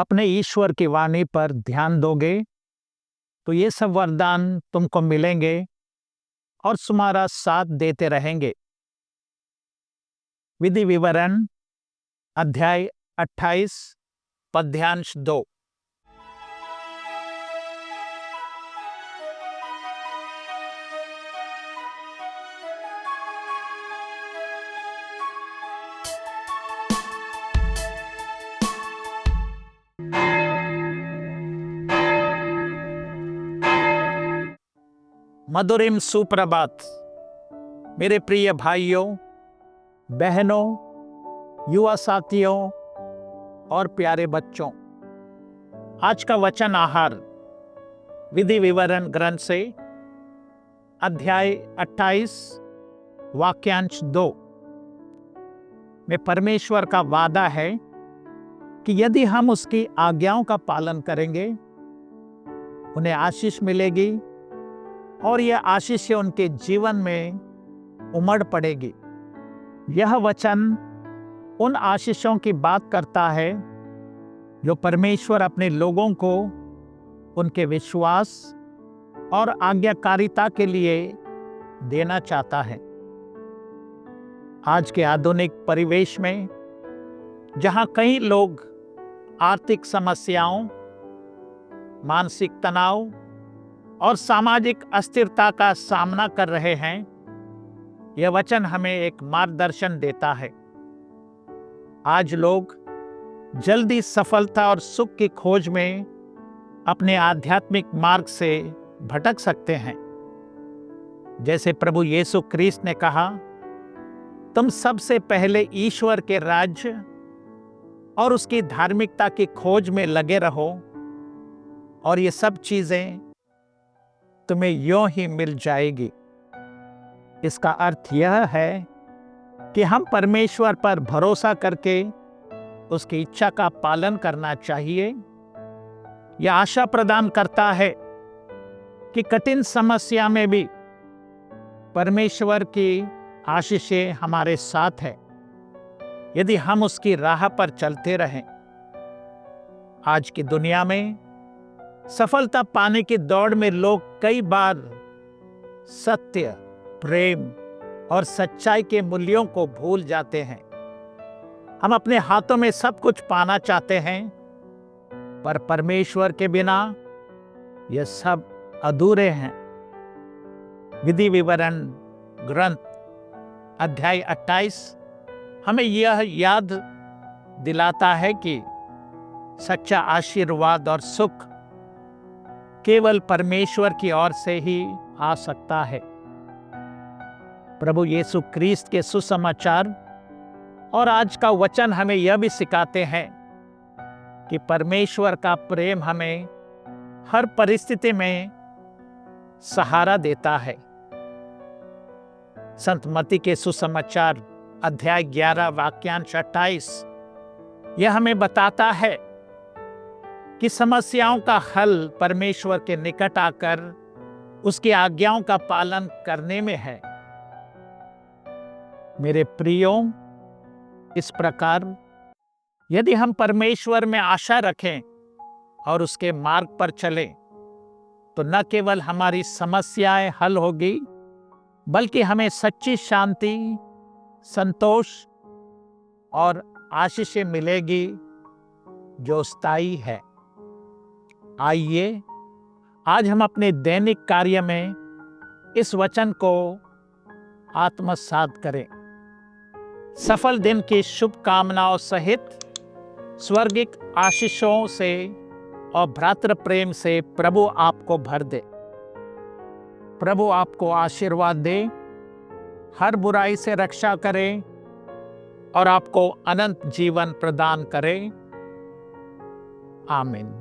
अपने ईश्वर की वाणी पर ध्यान दोगे तो ये सब वरदान तुमको मिलेंगे और तुम्हारा साथ देते रहेंगे। विधि विवरण अध्याय 28 पद्यांश 2। मधुरिम सुप्रभात मेरे प्रिय भाइयों, बहनों, युवा साथियों और प्यारे बच्चों। आज का वचन आहार विधि विवरण ग्रंथ से अध्याय 28 वाक्यांश 2 में परमेश्वर का वादा है कि यदि हम उसकी आज्ञाओं का पालन करेंगे उन्हें आशीष मिलेगी और यह आशीष उनके जीवन में उमड़ पड़ेगी। यह वचन उन आशीषों की बात करता है जो परमेश्वर अपने लोगों को उनके विश्वास और आज्ञाकारिता के लिए देना चाहता है। आज के आधुनिक परिवेश में जहां कई लोग आर्थिक समस्याओं, मानसिक तनाव और सामाजिक अस्थिरता का सामना कर रहे हैं, यह वचन हमें एक मार्गदर्शन देता है। आज लोग जल्दी सफलता और सुख की खोज में अपने आध्यात्मिक मार्ग से भटक सकते हैं। जैसे प्रभु यीशु क्रिस्ट ने कहा, तुम सबसे पहले ईश्वर के राज्य और उसकी धार्मिकता की खोज में लगे रहो और ये सब चीजें तुम्हें यूं ही मिल जाएगी। इसका अर्थ यह है कि हम परमेश्वर पर भरोसा करके उसकी इच्छा का पालन करना चाहिए। यह आशा प्रदान करता है कि कठिन समस्या में भी परमेश्वर की आशीषें हमारे साथ है यदि हम उसकी राह पर चलते रहें। आज की दुनिया में सफलता पाने की दौड़ में लोग कई बार सत्य, प्रेम और सच्चाई के मूल्यों को भूल जाते हैं। हम अपने हाथों में सब कुछ पाना चाहते हैं, पर परमेश्वर के बिना यह सब अधूरे हैं। विधि विवरण ग्रंथ अध्याय 28 हमें यह याद दिलाता है कि सच्चा आशीर्वाद और सुख केवल परमेश्वर की ओर से ही आ सकता है। प्रभु यीशु क्रिस्त के सुसमाचार और आज का वचन हमें यह भी सिखाते हैं कि परमेश्वर का प्रेम हमें हर परिस्थिति में सहारा देता है। संत मत्ती के सुसमाचार अध्याय 11 वाक्यांश 28 यह हमें बताता है कि समस्याओं का हल परमेश्वर के निकट आकर उसकी आज्ञाओं का पालन करने में है। मेरे प्रियो, इस प्रकार यदि हम परमेश्वर में आशा रखें और उसके मार्ग पर चलें, तो न केवल हमारी समस्याएं हल होगी, बल्कि हमें सच्ची शांति, संतोष और आशीषें मिलेगी जो स्थायी है। आइए आज हम अपने दैनिक कार्य में इस वचन को आत्मसात करें। सफल दिन की शुभकामनाओं सहित स्वर्गिक आशीषों से और भ्रातृ प्रेम से प्रभु आपको भर दे। प्रभु आपको आशीर्वाद दे, हर बुराई से रक्षा करे और आपको अनंत जीवन प्रदान करे। आमीन।